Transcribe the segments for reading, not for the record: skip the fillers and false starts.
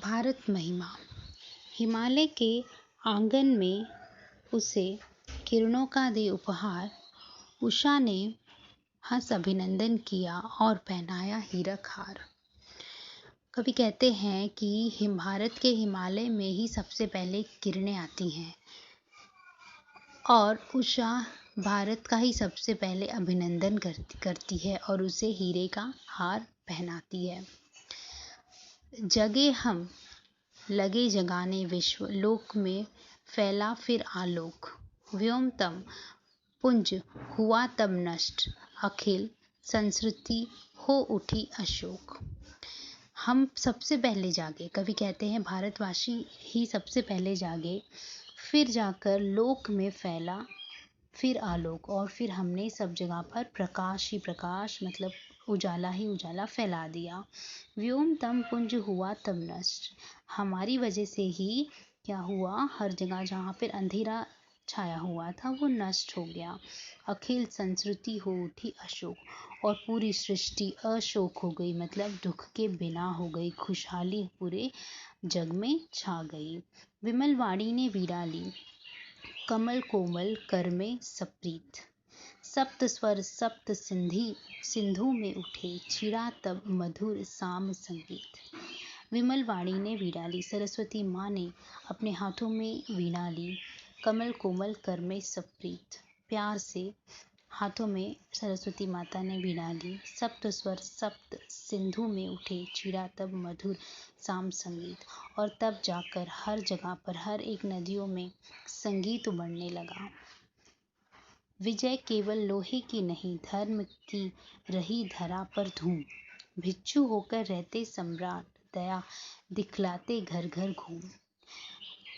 भारत महिमा। हिमालय के आंगन में उसे किरणों का दे उपहार। उषा ने हंस अभिनंदन किया और पहनाया हीरक हार। कवि कहते हैं कि भारत के हिमालय में ही सबसे पहले किरणें आती हैं और उषा भारत का ही सबसे पहले अभिनंदन करती है और उसे हीरे का हार पहनाती है। जगे हम लगे जगाने विश्व, लोक में फैला फिर आलोक। व्योमतम पुंज हुआ तब नष्ट, अखिल संस्कृति हो उठी अशोक। हम सबसे पहले जागे, कवि कहते हैं भारतवासी ही सबसे पहले जागे, फिर जाकर लोक में फैला फिर आलोक, और फिर हमने सब जगह पर प्रकाश ही प्रकाश मतलब उजाला ही उजाला फैला दिया। व्योमतम पुंज हुआ तब नष्ट, हमारी वजह से ही क्या हुआ, हर जगह जहाँ पर अंधेरा छाया हुआ था वो नष्ट हो गया। अखिल संस्कृति हो उठी अशोक, और पूरी सृष्टि अशोक हो गई, मतलब दुख के बिना हो गई, खुशहाली पूरे जग में छा गई। विमल वाणी ने वीणा ली, कमल कोमल कर में सप्रीत। सप्त स्वर सप्त सिंधु में उठे, छिड़ा तब मधुर साम संगीत। विमल वाणी ने वीणा ली, सरस्वती माँ ने अपने हाथों में वीणा ली। कमल कोमल कर में सप्रीत, प्यार से हाथों में सरस्वती माता ने वीणा ली। सप्त स्वर सप्त सिंधु में उठे, छिड़ा तब मधुर साम संगीत, और तब जाकर हर जगह पर हर एक नदियों में संगीत उमड़ने लगा। विजय केवल लोहे की नहीं, धर्म की रही धरा पर धूम। भिक्षु होकर रहते सम्राट, दया दिखलाते घर घर घूम।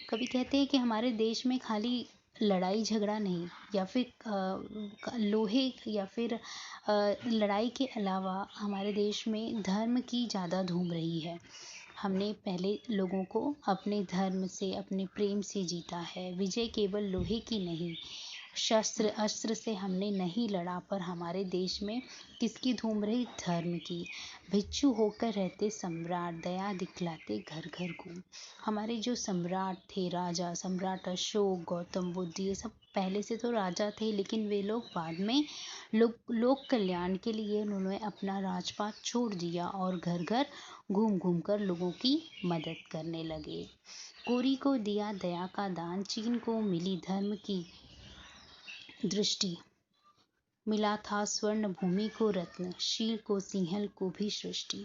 कवि कहते हैं कि हमारे देश में खाली लड़ाई झगड़ा नहीं, या फिर लोहे या फिर लड़ाई के अलावा हमारे देश में धर्म की ज़्यादा धूम रही है। हमने पहले लोगों को अपने धर्म से, अपने प्रेम से जीता है। विजय केवल लोहे की नहीं, शस्त्र अस्त्र से हमने नहीं लड़ा, पर हमारे देश में किसकी धूम रही, धर्म की। भिक्षु होकर रहते सम्राट, दया दिखलाते घर घर घूम। हमारे जो सम्राट थे, राजा सम्राट अशोक, गौतम बुद्ध, ये सब पहले से तो राजा थे, लेकिन वे लोग बाद में लोक कल्याण के लिए उन्होंने अपना राजपाट छोड़ दिया और घर घर घूम घूम कर लोगों की मदद करने लगे। कोरी को दिया दया का दान, चीन को मिली धर्म की दृष्टि। मिला था स्वर्ण भूमि को रत्न, शील को सिंहल को भी सृष्टि।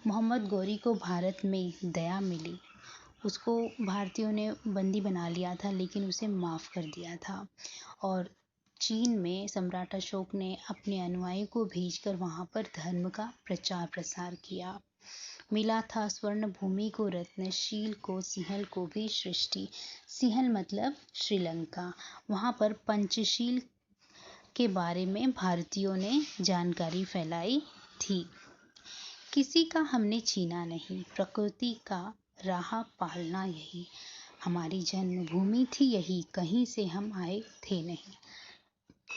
मोहम्मद गौरी को भारत में दया मिली, उसको भारतीयों ने बंदी बना लिया था लेकिन उसे माफ़ कर दिया था। और चीन में सम्राट अशोक ने अपने अनुयायी को भेजकर वहाँ पर धर्म का प्रचार प्रसार किया। मिला था स्वर्ण भूमि को रत्न, शील को सिंहल को भी सृष्टि। सिंहल मतलब श्रीलंका, वहाँ पर पंचशील के बारे में भारतीयों ने जानकारी फैलाई थी। किसी का हमने छीना नहीं, प्रकृति का रहा पालना यही। हमारी जन्मभूमि थी यही, कहीं से हम आए थे नहीं।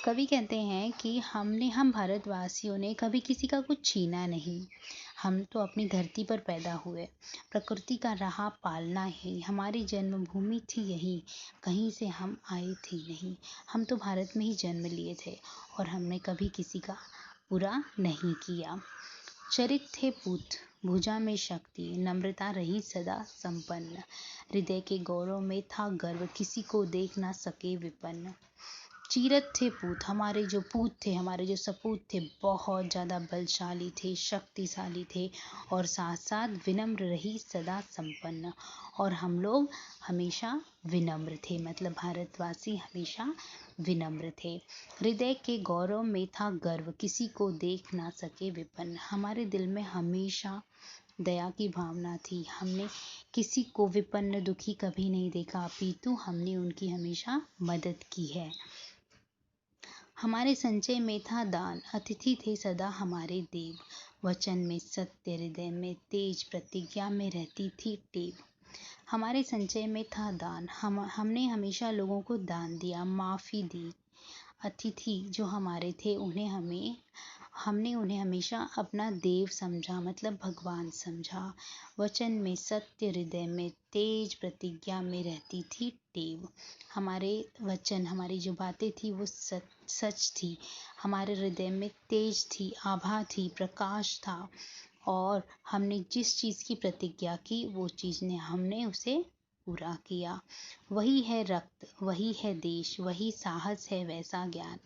कवि कहते हैं कि हम भारतवासियों ने कभी किसी का कुछ छीना नहीं, हम तो अपनी धरती पर पैदा हुए, प्रकृति का रहा पालना ही, हमारी जन्मभूमि थी यही, कहीं से हम आए थे नहीं। हम तो भारत में ही जन्म लिए थे और हमने कभी किसी का बुरा नहीं किया। चरित थे पूत, भुजा में शक्ति, नम्रता रही सदा संपन्न। हृदय के गौरव में था गर्व, किसी को देख ना सके विपन्न। चीरत थे पूत, हमारे जो पूत थे, हमारे जो सपूत थे, बहुत ज़्यादा बलशाली थे, शक्तिशाली थे, और साथ साथ विनम्र रही सदा संपन्न। और हम लोग हमेशा विनम्र थे, मतलब भारतवासी हमेशा विनम्र थे। हृदय के गौरव में था गर्व, किसी को देख ना सके विपन्न। हमारे दिल में हमेशा दया की भावना थी, हमने किसी को विपन्न दुखी कभी नहीं देखा, अपितु हमने उनकी हमेशा मदद की है। हमारे संचय में था दान, अतिथि थे सदा हमारे देव। वचन में सत्य, हृदय में तेज, प्रतिज्ञा में रहती थी टेव। हमारे संचय में था दान, हमने हमेशा लोगों को दान दिया, माफ़ी दी। अतिथि जो हमारे थे उन्हें हमें हमने उन्हें हमेशा अपना देव समझा, मतलब भगवान समझा। वचन में सत्य, हृदय में तेज, प्रतिज्ञा में रहती थी टेव। हमारे वचन, हमारी जो बातें थी वो सच थी। हमारे हृदय में तेज थी, आभा थी, प्रकाश था। और हमने जिस चीज़ की प्रतिज्ञा की वो चीज़ ने हमने उसे पूरा किया। वही है रक्त, वही है देश, वही साहस है, वैसा ज्ञान।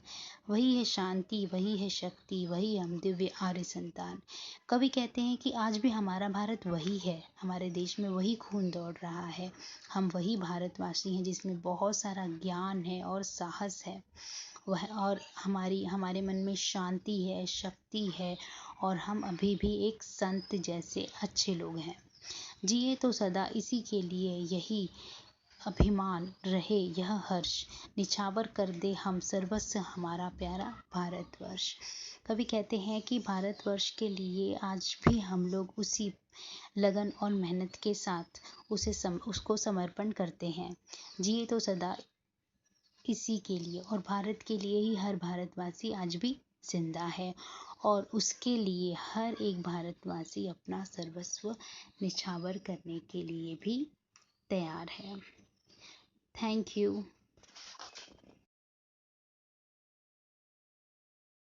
वही है शांति, वही है शक्ति, वही हम दिव्य आर्य संतान। कवि कहते हैं कि आज भी हमारा भारत वही है, हमारे देश में वही खून दौड़ रहा है। हम वही भारतवासी हैं जिसमें बहुत सारा ज्ञान है और साहस है। वह और हमारे मन में शांति है, शक्ति है, और हम अभी भी एक संत जैसे अच्छे लोग हैं। जिए तो सदा इसी के लिए, यही अभिमान रहे, यह हर्ष निछावर कर दे हम सर्वस्व हमारा प्यारा भारतवर्ष। कवि कहते हैं कि भारतवर्ष के लिए आज भी हम लोग उसी लगन और मेहनत के साथ उसको समर्पण करते हैं। जिए तो सदा इसी के लिए, और भारत के लिए ही हर भारतवासी आज भी जिंदा है, और उसके लिए हर एक भारतवासी अपना सर्वस्व निछावर करने के लिए भी तैयार है। Thank you.